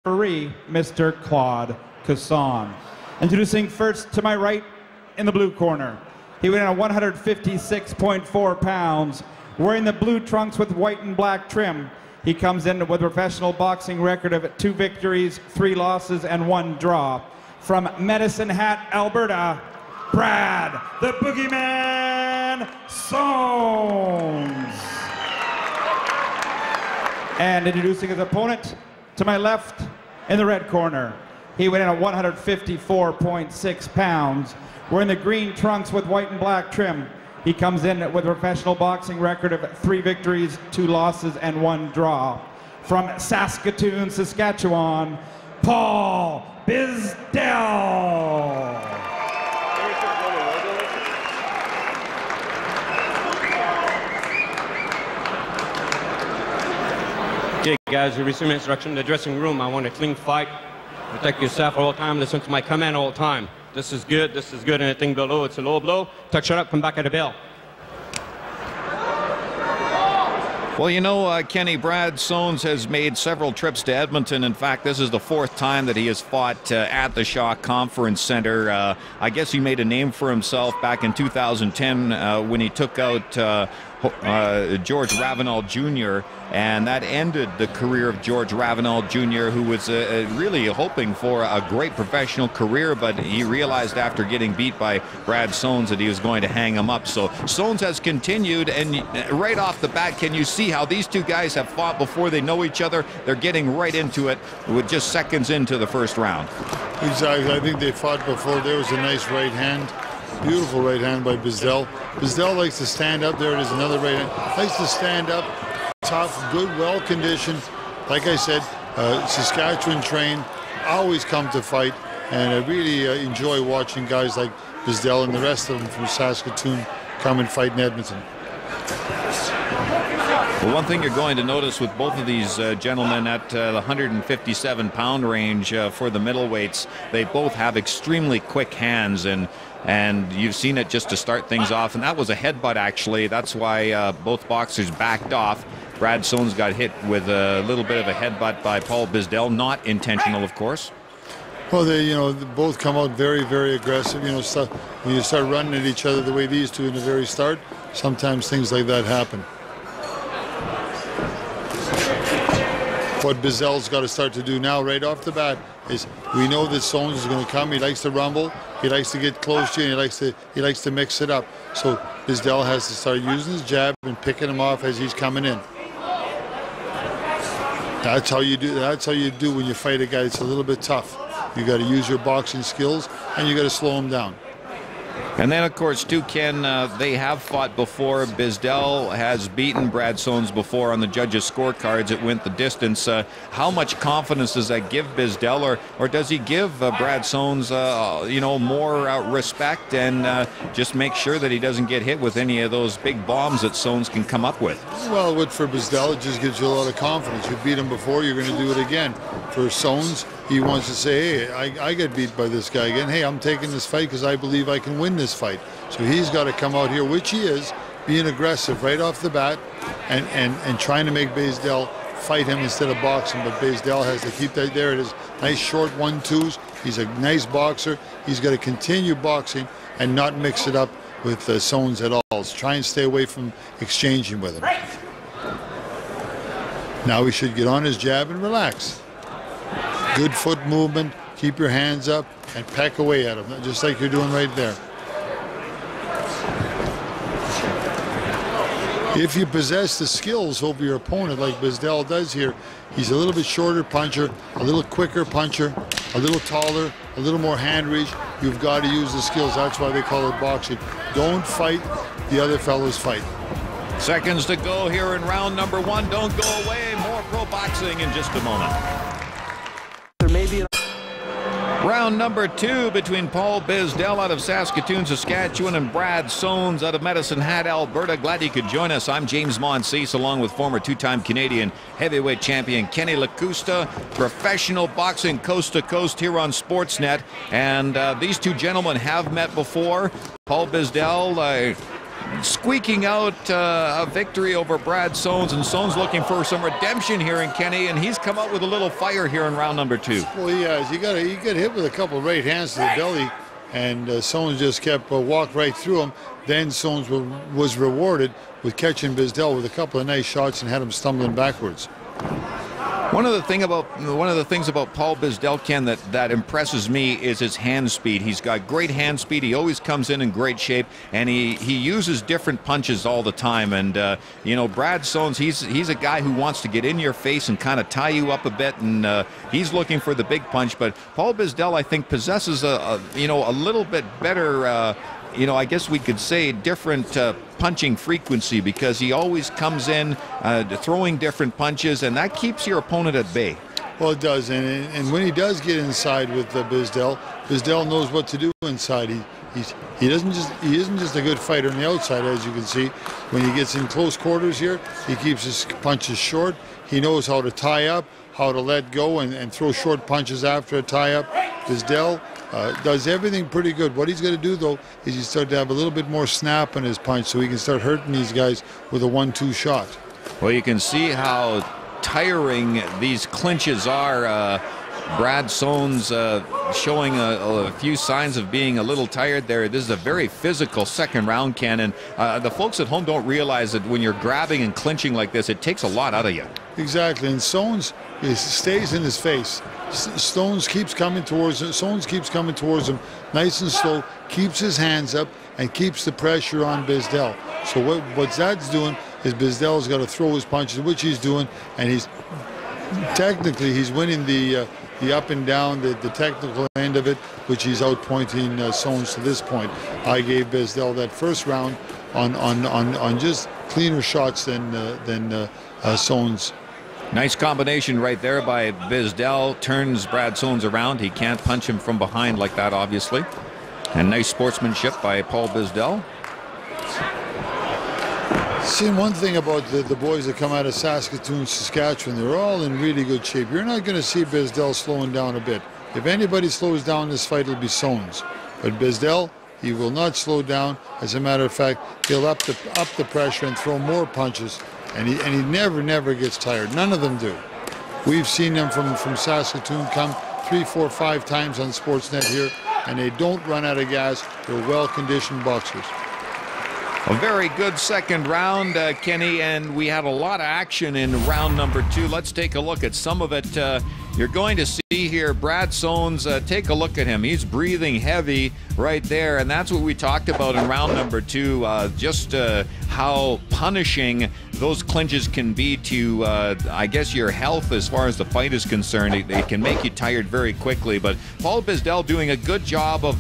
referee, Mr. Claude Casson. Introducing first to my right in the blue corner. He weighed in at 156.4 pounds, wearing the blue trunks with white and black trim. He comes in with a professional boxing record of 2 victories, 3 losses, and 1 draw. From Medicine Hat, Alberta, Brad, the Boogeyman Soanes. And introducing his opponent to my left in the red corner. He weighed in at 154.6 pounds, wearing the green trunks with white and black trim. He comes in with a professional boxing record of 3 victories, 2 losses, and 1 draw. From Saskatoon, Saskatchewan, Paul Bzdel. Okay, guys, you receive my instruction in the dressing room. I want a clean fight. Protect yourself all the time. Listen to my command all the time. This is good. Anything below, it's a low blow. Touch it up, come back at the bell. Well, you know, Kenny, Brad Soanes has made several trips to Edmonton. In fact, this is the 4th time that he has fought at the Shaw Conference Center. I guess he made a name for himself back in 2010 when he took out George Ravenel Jr., and that ended the career of George Ravenel Jr., who was really hoping for a great professional career, but he realized after getting beat by Brad Soanes that he was going to hang him up. So Soanes has continued, and right off the bat, can you see how these two guys have fought before they know each other? They're getting right into it with just seconds into the first round. Exactly. I think they fought before. There was a nice right hand. Beautiful right hand by Bzdel. Bzdel likes to stand up. There it is, another right hand. Likes to stand up, tough, good, well-conditioned. Like I said, Saskatchewan trained, always come to fight, and I really enjoy watching guys like Bzdel and the rest of them from Saskatoon come and fight in Edmonton. Well, one thing you're going to notice with both of these gentlemen at the 157-pound range for the middleweights, they both have extremely quick hands, and you've seen it just to start things off, and that was a headbutt actually. That's why both boxers backed off. Brad Soanes got hit with a little bit of a headbutt by Paul Bzdel, not intentional, of course. Well, they both come out very, very aggressive. When you start running at each other the way these two in the very start, sometimes things like that happen. What Bzdel's got to start to do now, right off the bat, is we know that Soanes is going to come. He likes to rumble. He likes to get close to you, and he likes to mix it up. So Bzdel has to start using his jab and picking him off as he's coming in. That's how you do. That's how you do when you fight a guy that's a little bit tough. You got to use your boxing skills, and you got to slow him down. And then, of course, too, Ken, they have fought before. Bzdel has beaten Brad Soanes before on the judges' scorecards. It went the distance. How much confidence does that give Bzdel, or does he give Brad Soanes, more respect and just make sure that he doesn't get hit with any of those big bombs that Soanes can come up with? Well, for Bzdel, it just gives you a lot of confidence. You beat him before, you're going to do it again. For Soanes, he wants to say, hey, I get beat by this guy again. Hey, I'm taking this fight because I believe I can win this fight. So he's got to come out here, which he is, being aggressive right off the bat and trying to make Bzdel fight him instead of boxing. But Bzdel has to keep that. There it is. Nice short 1-2s. He's a nice boxer. He's got to continue boxing and not mix it up with Soanes at all. So try and stay away from exchanging with him. Now he should get on his jab and relax. Good foot movement, keep your hands up, and peck away at him, just like you're doing right there. If you possess the skills over your opponent like Bzdel does here, he's a little bit shorter puncher, a little quicker puncher, a little taller, a little more hand reach. You've got to use the skills. That's why they call it boxing. Don't fight the other fellow's fight. Seconds to go here in round number 1. Don't go away. More pro boxing in just a moment. Round number 2 between Paul Bzdel out of Saskatoon, Saskatchewan, and Brad Soanes out of Medicine Hat, Alberta. Glad you could join us. I'm James Monsees, along with former 2-time Canadian heavyweight champion Kenny Lacusta. Professional boxing coast to coast here on Sportsnet. And these two gentlemen have met before. Paul Bzdel squeaking out a victory over Brad Soanes, and Soanes looking for some redemption here in Kenny, and he's come out with a little fire here in round number 2. Well, he has. He got hit with a couple of right hands to the belly, and Soanes just kept walked right through him. Then Soanes was rewarded with catching Bzdel with a couple of nice shots and had him stumbling backwards. One of the things about Paul Bzdel, Ken, that impresses me is his hand speed. He's got great hand speed. He always comes in great shape, and he uses different punches all the time. And you know, Brad Soanes, he's a guy who wants to get in your face and kind of tie you up a bit, and he's looking for the big punch. But Paul Bzdel, I think, possesses a little bit better. I guess we could say different punching frequency, because he always comes in throwing different punches, and that keeps your opponent at bay. Well, it does, and when he does get inside with Bzdel knows what to do inside. He isn't just a good fighter on the outside, as you can see. When he gets in close quarters here, he keeps his punches short. He knows how to tie up, how to let go, and throw short punches after a tie up. Bzdel does everything pretty good. What he's going to do, though, is he's starting to have a little bit more snap in his punch, so he can start hurting these guys with a 1-2 shot. Well, you can see how tiring these clinches are. Brad Soanes showing a few signs of being a little tired there. This is a very physical second round, Ken, and the folks at home don't realize that when you're grabbing and clinching like this, it takes a lot out of you. Exactly, and Soanes stays in his face. Soanes keeps coming towards him nice and slow, keeps his hands up, and keeps the pressure on Bzdel. So what that's doing is Bzdel's got to throw his punches, which he's doing, and he's winning the up and down, the technical end of it, which he's outpointing Soanes to this point. I gave Bzdel that first round on just cleaner shots than Soanes. Nice combination right there by Bzdel. Turns Brad Soanes around. He can't punch him from behind like that, obviously. And nice sportsmanship by Paul Bzdel. Seen one thing about the boys that come out of Saskatoon, Saskatchewan, they're all in really good shape. You're not going to see Bzdel slowing down a bit. If anybody slows down this fight, it'll be Soanes. But Bzdel, he will not slow down. As a matter of fact, he'll up the pressure and throw more punches. And he never gets tired. None of them do. We've seen them from Saskatoon come 3, 4, 5 times on Sportsnet here, and they don't run out of gas. They're well-conditioned boxers. A very good second round, Kenny, and we had a lot of action in round number 2. Let's take a look at some of it. You're going to see here Brad Soanes, take a look at him. He's breathing heavy right there, and that's what we talked about in round number 2, just how punishing those clinches can be to, I guess, your health as far as the fight is concerned. They can make you tired very quickly, but Paul Bzdel doing a good job of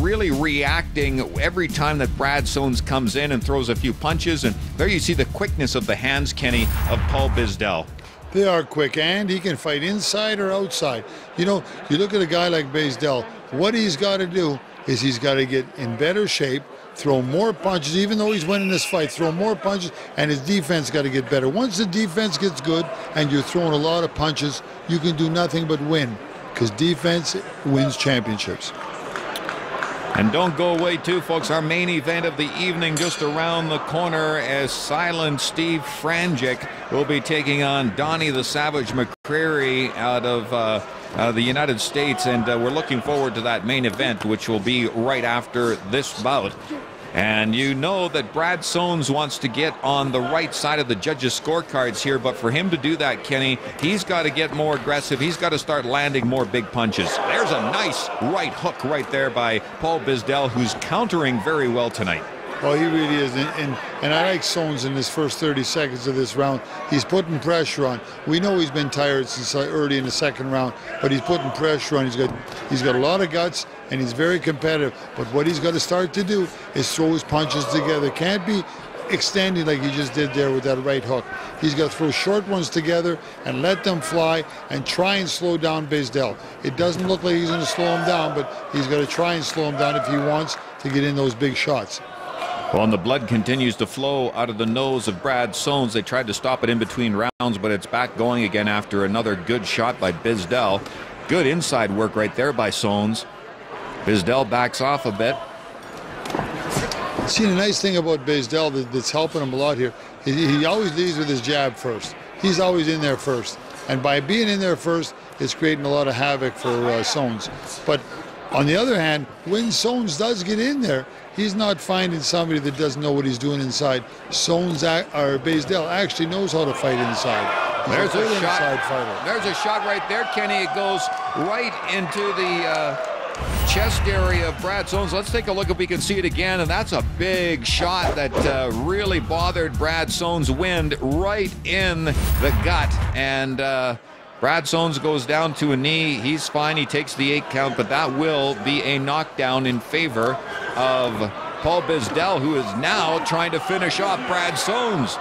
really reacting every time that Brad Soanes comes in and throws a few punches, and there you see the quickness of the hands, Kenny, of Paul Bzdel. They are quick, and he can fight inside or outside. You know, you look at a guy like Bzdel, what he's got to do is he's got to get in better shape, throw more punches, even though he's winning this fight, throw more punches, and his defense got to get better. Once the defense gets good and you're throwing a lot of punches, you can do nothing but win, because defense wins championships. And don't go away too, folks. Our main event of the evening just around the corner, as Silent Steve Frangic will be taking on Donnie the Savage McCreary out of the United States. And we're looking forward to that main event, which will be right after this bout. And you know that Brad Soanes wants to get on the right side of the judges' scorecards here, but for him to do that, Kenny, he's got to get more aggressive. He's got to start landing more big punches. There's a nice right hook right there by Paul Bzdel, who's countering very well tonight. Oh, he really is, and I like Soanes in his first 30 seconds of this round. He's putting pressure on. We know he's been tired since early in the second round, but he's putting pressure on. He's got a lot of guts, and he's very competitive. But what he's got to start to do is throw his punches together. Can't be extending like he just did there with that right hook. He's got to throw short ones together and let them fly and try and slow down Bzdel. It doesn't look like he's going to slow him down, but he's got to try and slow him down if he wants to get in those big shots. Well, and the blood continues to flow out of the nose of Brad Soanes. They tried to stop it in between rounds, but it's back going again after another good shot by Bzdel. Good inside work right there by Soanes. Bzdel backs off a bit. See, the nice thing about Bzdel that's helping him a lot here, he always leads with his jab first. He's always in there first. And by being in there first, it's creating a lot of havoc for Soanes. But on the other hand, when Soanes does get in there, he's not finding somebody that doesn't know what he's doing inside. Bzdel actually knows how to fight inside. There's a shot. There's a shot right there, Kenny. It goes right into the chest area of Brad Soanes. Let's take a look if we can see it again. And that's a big shot that really bothered Brad Soanes' wind right in the gut. And Brad Soanes goes down to a knee. He's fine. He takes the 8 count, but that will be a knockdown in favor of Paul Bzdel, who is now trying to finish off Brad Soanes.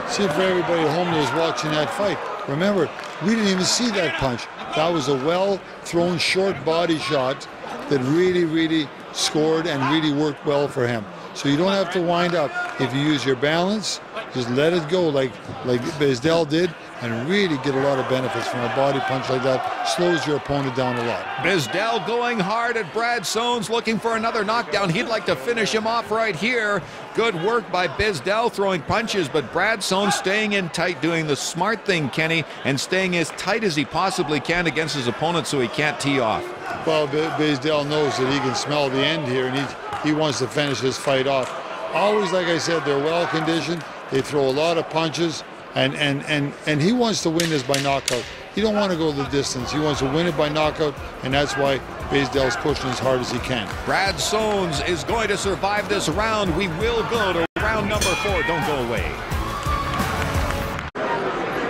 See, for everybody at home that was watching that fight, remember, we didn't even see that punch. That was a well-thrown short body shot that really, really scored and really worked well for him. So you don't have to wind up. If you use your balance, just let it go like Bzdel did, and really get a lot of benefits from a body punch like that. Slows your opponent down a lot. Bzdel going hard at Brad Soanes, looking for another knockdown. He'd like to finish him off right here. Good work by Bzdel throwing punches, but Brad Soanes staying in tight, doing the smart thing, Kenny, and staying as tight as he possibly can against his opponent so he can't tee off. Well, Bzdel knows that he can smell the end here, and he wants to finish this fight off. Always, like I said, they're well conditioned. They throw a lot of punches. And he wants to win this by knockout. He don't want to go the distance. He wants to win it by knockout, and that's why Bzdel's pushing as hard as he can. Brad Soanes is going to survive this round. We will go to round number 4. Don't go away.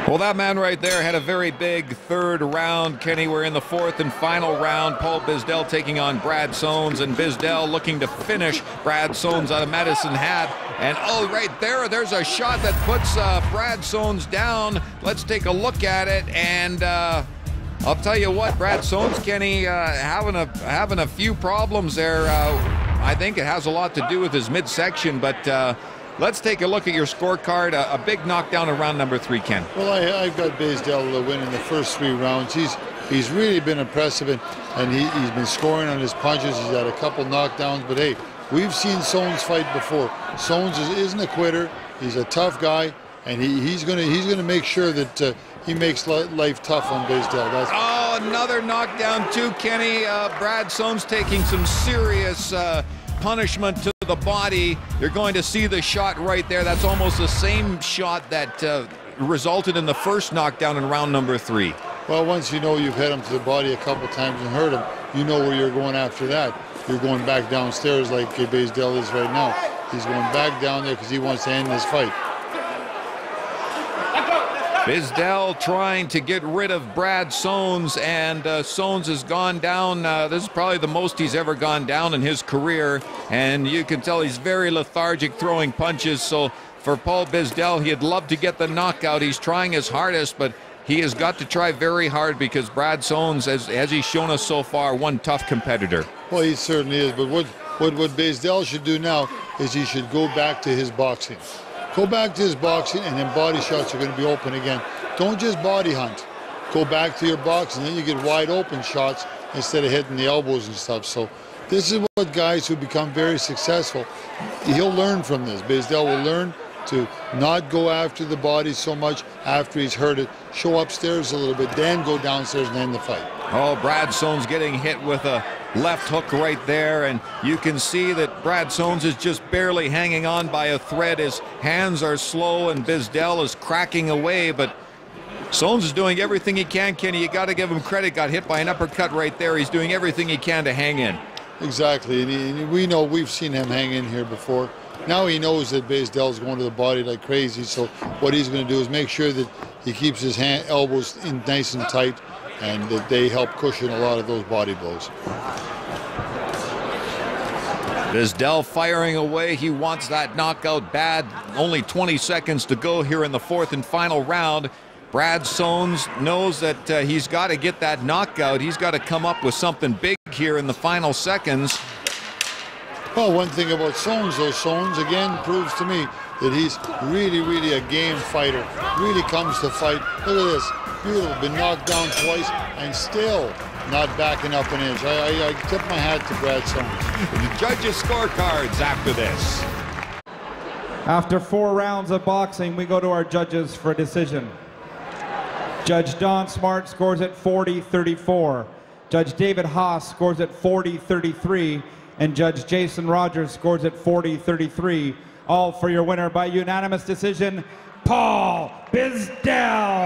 Well, that man right there had a very big third round. Kenny, we're in the 4th and final round. Paul Bzdel taking on Brad Soanes, and Bzdel looking to finish Brad Soanes out of Medicine Hat. And oh, right there's a shot that puts Brad Soanes down. Let's take a look at it. And I'll tell you what, Brad Soanes, Kenny, having a few problems there. I think it has a lot to do with his midsection, but let's take a look at your scorecard. A big knockdown in round number 3, Ken. Well, I've got Bzdel to win in the first 3 rounds. He's really been impressive, and he's been scoring on his punches. He's had a couple knockdowns, but hey, we've seen Soanes fight before. Soanes isn't a quitter. He's a tough guy, and he's gonna make sure that he makes life tough on Bzdel. Oh, another knockdown too, Kenny. Brad Soanes taking some serious punishment to the body. You're going to see the shot right there. That's almost the same shot that resulted in the first knockdown in round number 3. Well, once you know you've hit him to the body a couple times and hurt him, you know where you're going after that. You're going back downstairs like Bzdel is right now. He's going back down there because he wants to end this fight. Bzdel trying to get rid of Brad Soanes, and Soanes has gone down. This is probably the most he's ever gone down in his career, and you can tell he's very lethargic throwing punches. So for Paul Bzdel, he'd love to get the knockout. He's trying his hardest, but he has got to try very hard because Brad Soanes, as he's shown us so far, one tough competitor. Well, he certainly is, but what Bzdel should do now is he should go back to his boxing. Go back to his boxing, and then body shots are going to be open again. Don't just body hunt. Go back to your boxing, then you get wide open shots instead of hitting the elbows and stuff. So this is what guys who become very successful, he'll learn from this. Bzdel will learn to not go after the body so much after he's hurt it. Show upstairs a little bit, then go downstairs and end the fight. Oh, Brad Soanes getting hit with a left hook right there, and you can see that Brad Soanes is just barely hanging on by a thread. His hands are slow, and Bzdel is cracking away, but Soanes is doing everything he can, Kenny. You got to give him credit. Got hit by an uppercut right there. He's doing everything he can to hang in. Exactly, and we know, we've seen him hang in here before. Now he knows that Bzdel's going to the body like crazy, so what he's going to do is make sure that he keeps his elbows in nice and tight, and that they help cushion a lot of those body blows. Bzdel firing away. He wants that knockout bad. Only 20 seconds to go here in the 4th and final round. Brad Soanes knows that he's got to get that knockout. He's got to come up with something big here in the final seconds. Well, one thing about Soanes, though, Soanes again proves to me that he's really, really a game fighter. Really comes to fight. Look at this. Beautiful. Been knocked down twice and still not backing up an inch. I tip my hat to Brad Soanes. The judges' scorecards after this. After 4 rounds of boxing, we go to our judges for a decision. Judge Don Smart scores at 40-34. Judge David Haas scores at 40-33. And Judge Jason Rogers scores at 40-33. All for your winner by unanimous decision, Paul Bzdel.